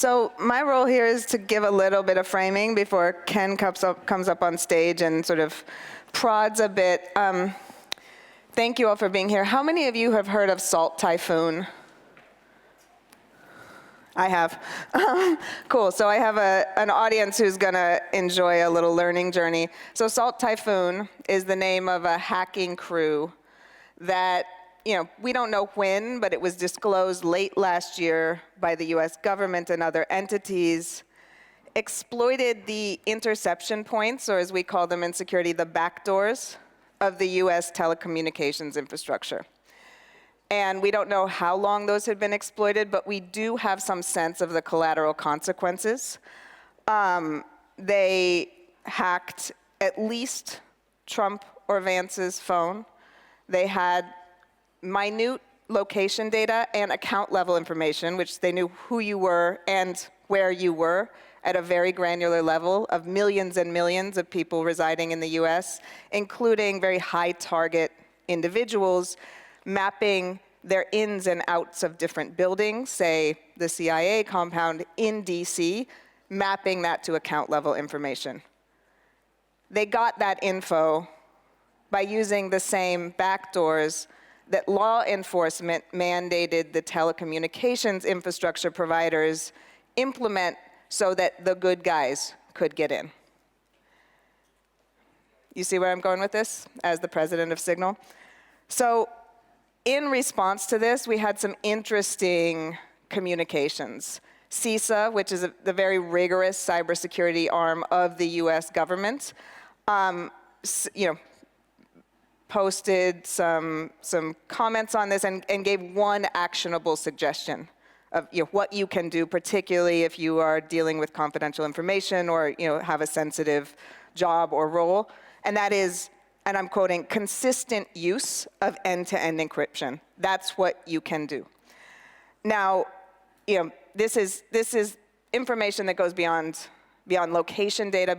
So my role here is to give a little bit of framing before Ken comes up on stage and sort of prods a bit. Thank you all for being here. How many of you have heard of Salt Typhoon? I have. Cool. So I have an audience who's going to enjoy a little learning journey. So Salt Typhoon is the name of a hacking crew that, we don't know when, but it was disclosed late last year by the US government and other entities, exploited the interception points, or as we call them in security, the backdoors of the US telecommunications infrastructure. And we don't know how long those had been exploited, but we do have some sense of the collateral consequences. They hacked at least Trump or Vance's phone. They had minute location data and account level information, which they knew who you were and where you were at a very granular level of millions and millions of people residing in the US, including very high target individuals, mapping their ins and outs of different buildings, say the CIA compound in DC, mapping that to account level information. They got that info by using the same backdoors that law enforcement mandated the telecommunications infrastructure providers implement so that the good guys could get in. You see where I'm going with this as the president of Signal? So in response to this, we had some interesting communications. CISA, which is the very rigorous cybersecurity arm of the US government, posted some comments on this and gave one actionable suggestion of what you can do, particularly if you are dealing with confidential information or have a sensitive job or role, and that is, and I'm quoting, consistent use of end-to-end encryption. That's what you can do. Now, this is information that goes beyond location data,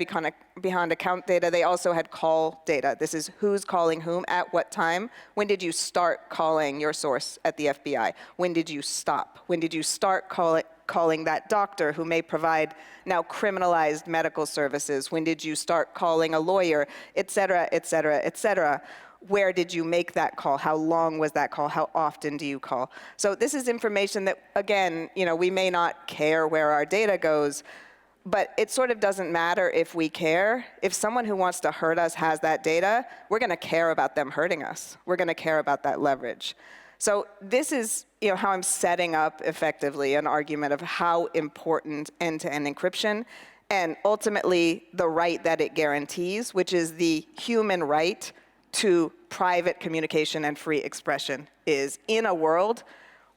beyond account data. They also had call data. This is who's calling whom, at what time. When did you start calling your source at the FBI? When did you stop? When did you start calling that doctor who may provide now criminalized medical services? When did you start calling a lawyer, et cetera, et cetera, et cetera? Where did you make that call? How long was that call? How often do you call? So this is information that, again, we may not care where our data goes, but it sort of doesn't matter if we care. If someone who wants to hurt us has that data, we're going to care about them hurting us. We're going to care about that leverage. So this is how I'm setting up effectively an argument of how important end-to-end encryption and ultimately the right that it guarantees, which is the human right to private communication and free expression, is in a world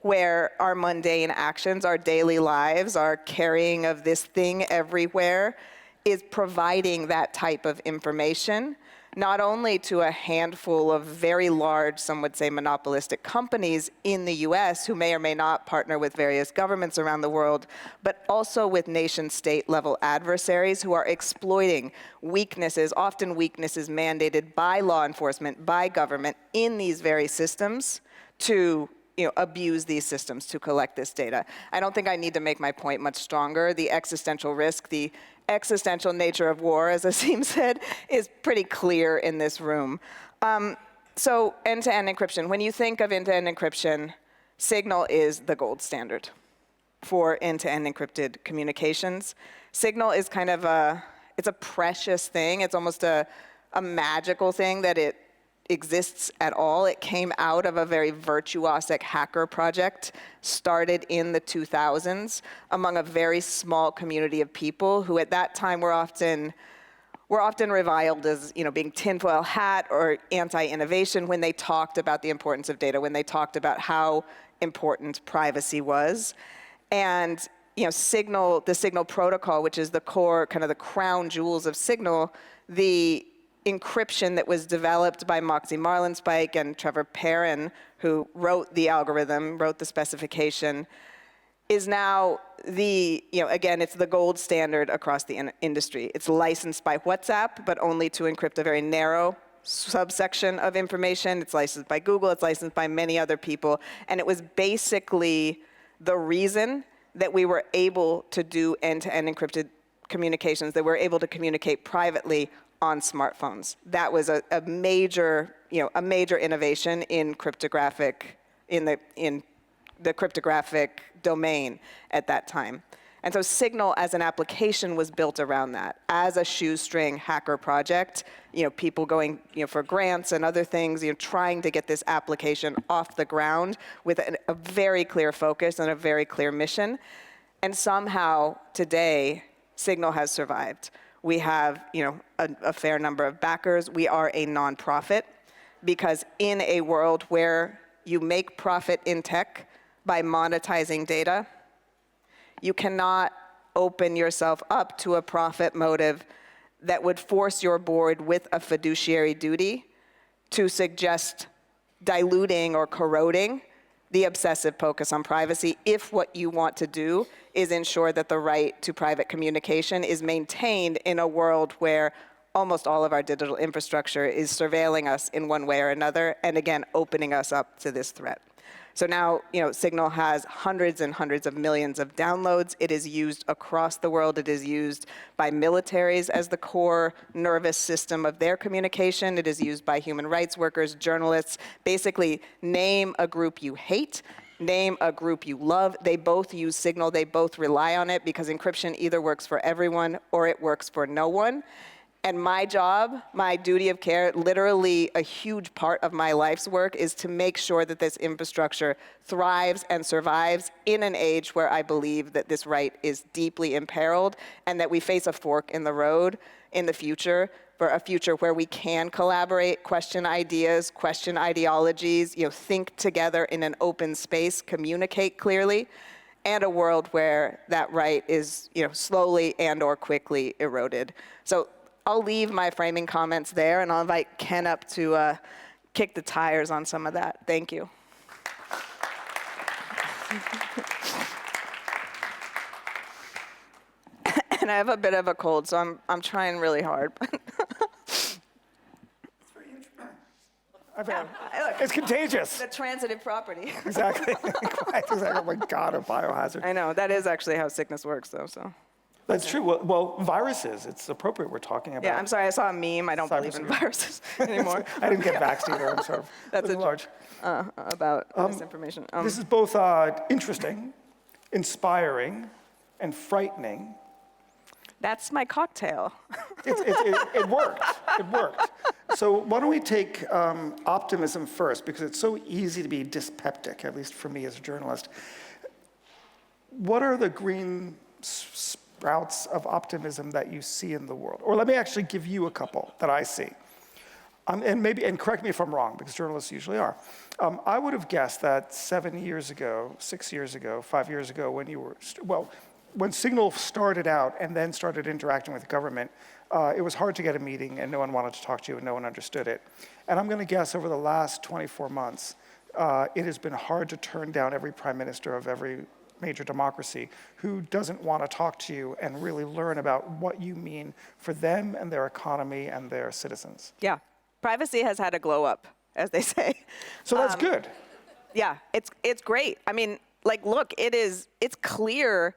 where our mundane actions, our daily lives, our carrying of this thing everywhere is providing that type of information, not only to a handful of very large, some would say monopolistic companies in the US who may or may not partner with various governments around the world, but also with nation-state level adversaries who are exploiting weaknesses, often weaknesses mandated by law enforcement, by government in these very systems to abuse these systems to collect this data. I don't think I need to make my point much stronger. The existential risk, the existential nature of war, as Asim said, is pretty clear in this room. So end-to-end encryption. When you think of end-to-end encryption, Signal is the gold standard for end-to-end encrypted communications. Signal is kind of it's a precious thing. It's almost a magical thing that it exists at all. It came out of a very virtuosic hacker project started in the 2000s among a very small community of people who at that time were often reviled as being tinfoil hat or anti-innovation when they talked about the importance of data, when they talked about how important privacy was. And the Signal protocol, which is the core, kind of the crown jewels of Signal, the encryption that was developed by Moxie Marlinspike and Trevor Perrin, who wrote the algorithm, wrote the specification, is now again, it's the gold standard across the industry. It's licensed by WhatsApp, but only to encrypt a very narrow subsection of information. It's licensed by Google, it's licensed by many other people, and it was basically the reason that we were able to do end-to-end encrypted communications, that we're able to communicate privately on smartphones. That was a major, a major innovation in the cryptographic domain at that time. And so Signal as an application was built around that. As a shoestring hacker project, people going for grants and other things, trying to get this application off the ground with a very clear focus and a very clear mission. And somehow today, Signal has survived. We have a fair number of backers. We are a nonprofit because in a world where you make profit in tech by monetizing data, you cannot open yourself up to a profit motive that would force your board with a fiduciary duty to suggest diluting or corroding the obsessive focus on privacy if what you want to do is ensure that the right to private communication is maintained in a world where almost all of our digital infrastructure is surveilling us in one way or another, and again, opening us up to this threat. So now, Signal has hundreds and hundreds of millions of downloads. It is used across the world. It is used by militaries as the core nervous system of their communication. It is used by human rights workers, journalists. Basically, name a group you hate, name a group you love. They both use Signal. They both rely on it because encryption either works for everyone or it works for no one. And my job, my duty of care, literally a huge part of my life's work is to make sure that this infrastructure thrives and survives in an age where I believe that this right is deeply imperiled and that we face a fork in the road in the future, for a future where we can collaborate, question ideas, question ideologies, think together in an open space, communicate clearly, and a world where that right is slowly and or quickly eroded. So I'll leave my framing comments there, and I'll invite Ken up to kick the tires on some of that. Thank you. And I have a bit of a cold, so I'm trying really hard. It's contagious. The transitive property. Exactly. Exactly. Oh my God, a biohazard. I know. That is actually how sickness works, though. So. That's true. Well, viruses, it's appropriate we're talking about. Yeah, I'm sorry, I saw a meme. I don't believe in viruses anymore. I didn't get vaxxed either. I'm sort of That's a large. About misinformation. This is both interesting, inspiring, and frightening. That's my cocktail. It worked. It worked. So why don't we take optimism first, because it's so easy to be dyspeptic, at least for me as a journalist. What are the green sprouts of optimism that you see in the world? Or let me actually give you a couple that I see. And correct me if I'm wrong, because journalists usually are. I would have guessed that 7 years ago, 6 years ago, 5 years ago, when Signal started out and then started interacting with the government, it was hard to get a meeting and no one wanted to talk to you and no one understood it. And I'm going to guess over the last 24 months, it has been hard to turn down every prime minister of every major democracy who doesn't want to talk to you and really learn about what you mean for them and their economy and their citizens. Yeah, privacy has had a glow up, as they say. So that's good. Yeah, it's great. I mean, look, it's clear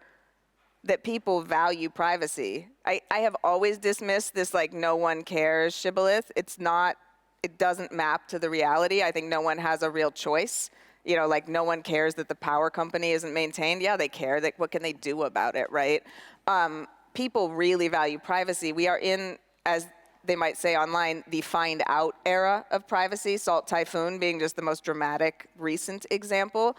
that people value privacy. I have always dismissed this no one cares shibboleth. It doesn't map to the reality. I think no one has a real choice. No one cares that the power company isn't maintained. Yeah, they care. What can they do about it, right? People really value privacy. We are in, as they might say online, the find out era of privacy, Salt Typhoon being just the most dramatic recent example.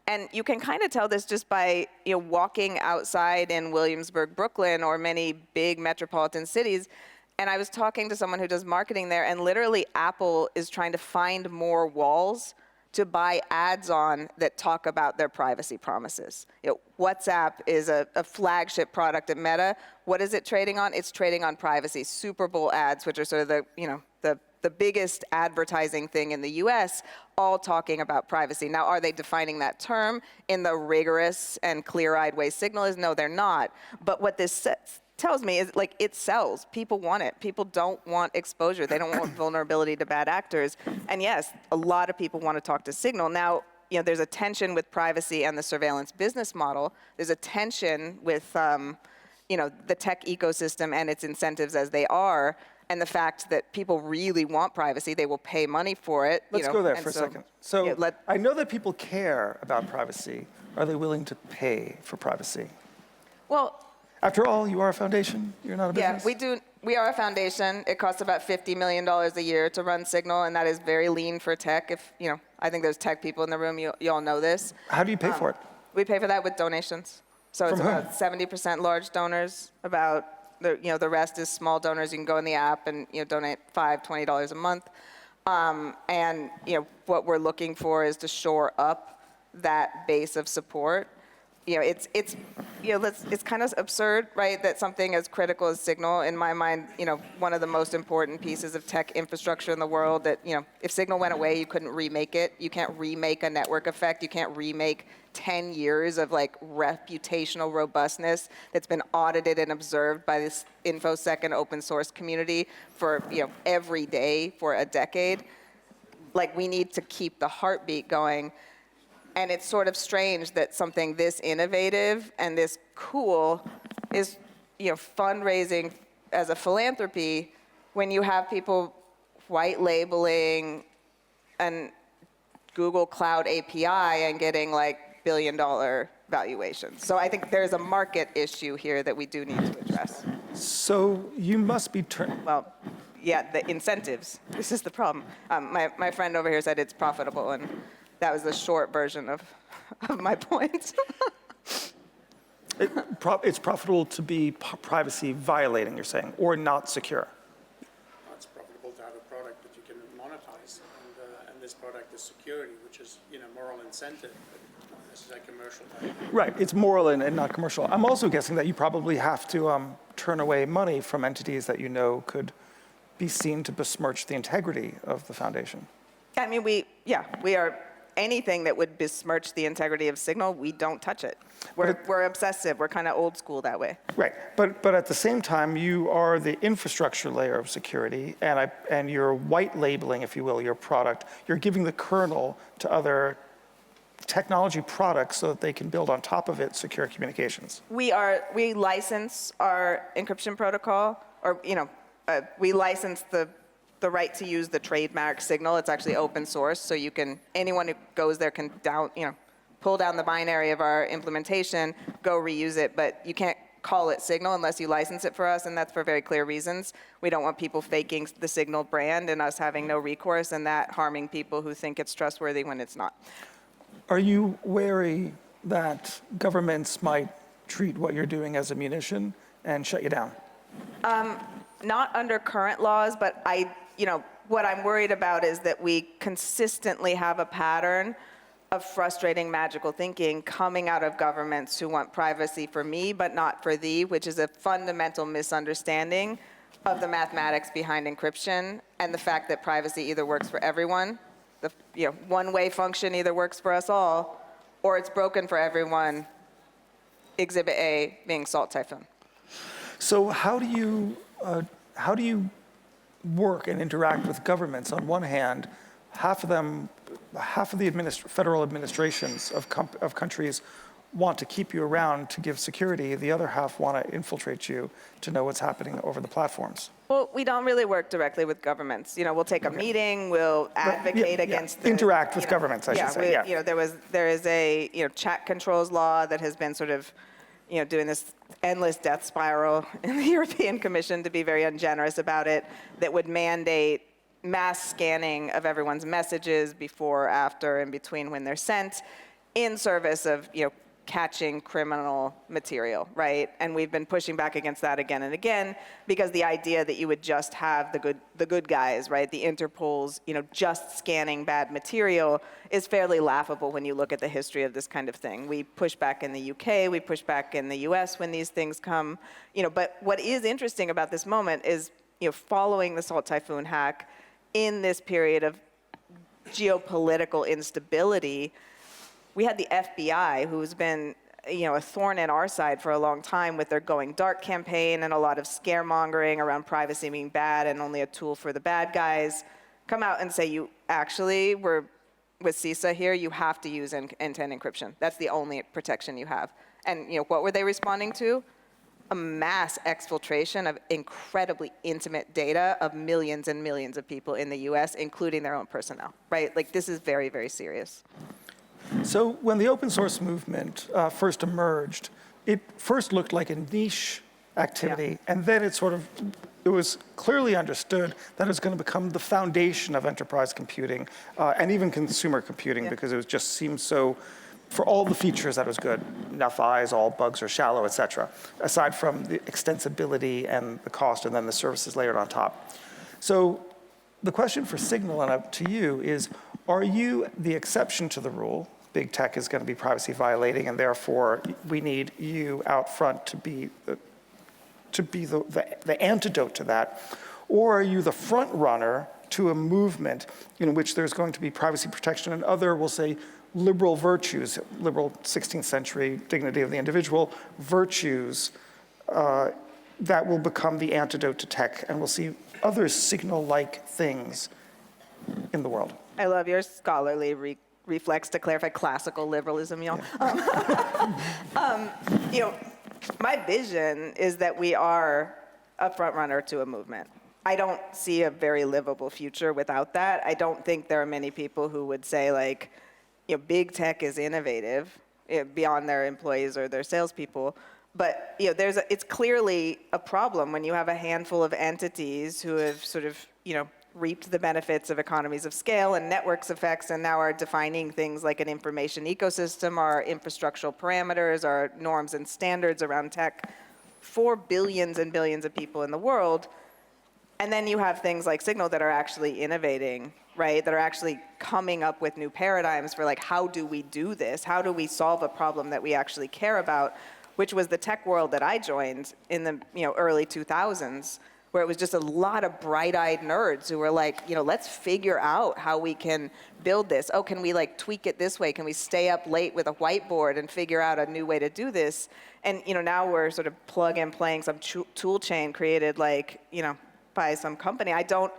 And you can kind of tell this just by walking outside in Williamsburg, Brooklyn, or many big metropolitan cities. And I was talking to someone who does marketing there, and literally Apple is trying to find more walls to buy ads on that talk about their privacy promises. WhatsApp is a flagship product at Meta. What is it trading on? It's trading on privacy. Super Bowl ads, which are sort of the biggest advertising thing in the US, all talking about privacy. Now, are they defining that term in the rigorous and clear-eyed way Signal is? No, they're not. But what this tells me is it sells. People want it. People don't want exposure. They don't want vulnerability to bad actors. And yes, a lot of people want to talk to Signal. Now, there's a tension with privacy and the surveillance business model. There's a tension with, the tech ecosystem and its incentives as they are, and the fact that people really want privacy. They will pay money for it. Let's go there for a so, second. So yeah, I know that people care about privacy. Are they willing to pay for privacy? Well, after all, you are a foundation. You're not a business. Yeah, we are a foundation. It costs about $50 million a year to run Signal, and that is very lean for tech. I think there's tech people in the room. You all know this. How do you pay for it? We pay for that with donations. So it's From about 70% large donors. About the rest is small donors. You can go in the app and donate $5, $20 a month. And what we're looking for is to shore up that base of support. It's kind of absurd, right, that something as critical as Signal, in my mind, one of the most important pieces of tech infrastructure in the world, that, if Signal went away, you couldn't remake it. You can't remake a network effect. You can't remake 10 years of reputational robustness that's been audited and observed by this InfoSec and open source community for, every day for a decade. We need to keep the heartbeat going. And it's sort of strange that something this innovative and this cool is, fundraising as a philanthropy when you have people white labeling an Google Cloud API and getting billion-dollar valuations. So I think there's a market issue here that we do need to address. So you must be Well, yeah, the incentives. This is the problem. My friend over here said it's profitable, and that was the short version of my point. It's profitable to be privacy violating, you're saying, or not secure. It's profitable to have a product that you can monetize, and this product is security, which is moral incentive. This is a commercial type. Right, it's moral and not commercial. I'm also guessing that you probably have to turn away money from entities that could be seen to besmirch the integrity of the foundation. I mean, we are. Anything that would besmirch the integrity of Signal, we don't touch it. We're obsessive. We're kind of old school that way. Right, but at the same time, you are the infrastructure layer of security, and you're white labeling, if you will, your product. You're giving the kernel to other technology products so that they can build on top of it secure communications. We license our encryption protocol, or we license the right to use the trademark Signal. It's actually open source, so anyone who goes there can pull down the binary of our implementation, go reuse it, but you can't call it Signal unless you license it for us, and that's for very clear reasons. We don't want people faking the Signal brand and us having no recourse, and that harming people who think it's trustworthy when it's not. Are you wary that governments might treat what you're doing as a munition and shut you down? Not under current laws, but what I'm worried about is that we consistently have a pattern of frustrating magical thinking coming out of governments who want privacy for me but not for thee, which is a fundamental misunderstanding of the mathematics behind encryption and the fact that privacy either works for everyone, the one-way function either works for us all, or it's broken for everyone, Exhibit A being Salt Typhoon. So how do you work and interact with governments? On one hand, half of the federal administrations of countries want to keep you around to give security. The other half want to infiltrate you to know what's happening over the platforms. Well, we don't really work directly with governments. We'll take a meeting, we'll advocate against interact with governments, I should say. There is a chat controls law that has been sort of doing this endless death spiral in the European Commission, to be very ungenerous about it, that would mandate mass scanning of everyone's messages before, after, and between when they're sent, in service of catching criminal material, right? And we've been pushing back against that again and again, because the idea that you would just have the good guys, right, the Interpol's, just scanning bad material is fairly laughable when you look at the history of this kind of thing. We push back in the UK, we push back in the US when these things come, but what is interesting about this moment is, following the Salt Typhoon hack, in this period of geopolitical instability, we had the FBI, who's been a thorn in our side for a long time with their Going Dark campaign and a lot of scaremongering around privacy being bad and only a tool for the bad guys, come out and say, you actually were with CISA here, you have to use end-to-end encryption. That's the only protection you have. And what were they responding to? A mass exfiltration of incredibly intimate data of millions and millions of people in the US, including their own personnel, right? Like, this is very, very serious. So when the open source movement first emerged, it first looked like a niche activity, and then it was clearly understood that it was going to become the foundation of enterprise computing and even consumer computing, because it just seemed so, for all the features that was good, enough eyes, all bugs are shallow, et cetera, aside from the extensibility and the cost and then the services layered on top. So the question for Signal and up to you is, are you the exception to the rule? Big tech is going to be privacy violating, and therefore we need you out front to be the antidote to that? Or are you the front runner to a movement in which there's going to be privacy protection and other, we'll say, liberal virtues, liberal 16th century dignity of the individual virtues that will become the antidote to tech, and we'll see other Signal-like things in the world? I love your scholarly reflex to clarify classical liberalism, y'all. My vision is that we are a front runner to a movement. I don't see a very livable future without that. I don't think there are many people who would say, like, big tech is innovative beyond their employees or their salespeople. But it's clearly a problem when you have a handful of entities who have sort of reaped the benefits of economies of scale and networks effects, and now are defining things like an information ecosystem, our infrastructural parameters, our norms and standards around tech for billions and billions of people in the world. And then you have things like Signal that are actually innovating, right? That are actually coming up with new paradigms for, like, how do we do this? How do we solve a problem that we actually care about? Which was the tech world that I joined in the early 2000s, where it was just a lot of bright-eyed nerds who were like, let's figure out how we can build this. Oh, can we tweak it this way? Can we stay up late with a whiteboard and figure out a new way to do this? And now we're sort of plug and playing some tool chain created by some company. I don't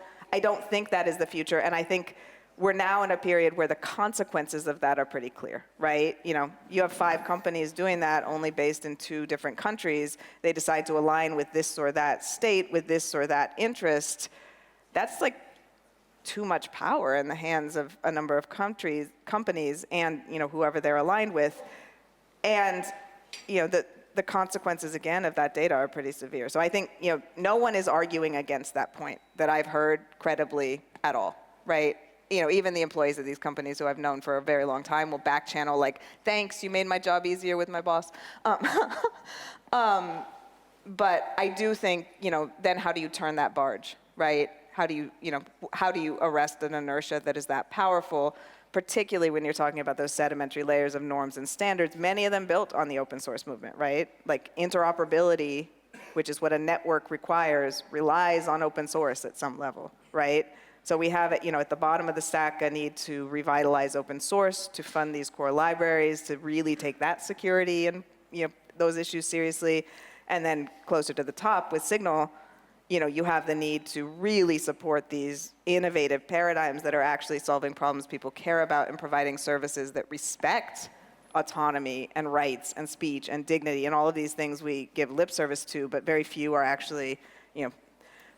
think that is the future, and I think we're now in a period where the consequences of that are pretty clear, right? You have 5 companies doing that, only based in 2 different countries. They decide to align with this or that state, with this or that interest. That's too much power in the hands of a number of companies, and whoever they're aligned with. And the consequences, again, of that data are pretty severe. So I think no one is arguing against that point that I've heard credibly at all, right? Even the employees of these companies who I've known for a very long time will back channel thanks, you made my job easier with my boss. But I do think, then how do you turn that barge, right? How do you arrest an inertia that is that powerful, particularly when you're talking about those sedimentary layers of norms and standards, many of them built on the open source movement, right? Like interoperability, which is what a network requires, relies on open source at some level, right? So we have, at the bottom of the stack, a need to revitalize open source, to fund these core libraries, to really take that security and those issues seriously. And then closer to the top with Signal, you have the need to really support these innovative paradigms that are actually solving problems people care about and providing services that respect autonomy and rights and speech and dignity and all of these things we give lip service to, but very few are actually,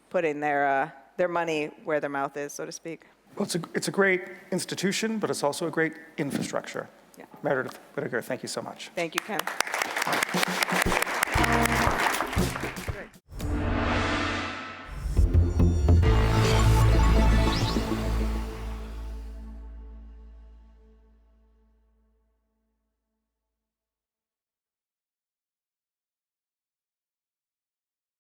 putting their money where their mouth is, so to speak. Well, it's a great institution, but it's also a great infrastructure. Yeah. Meredith Whittaker, thank you so much. Thank you, Ken.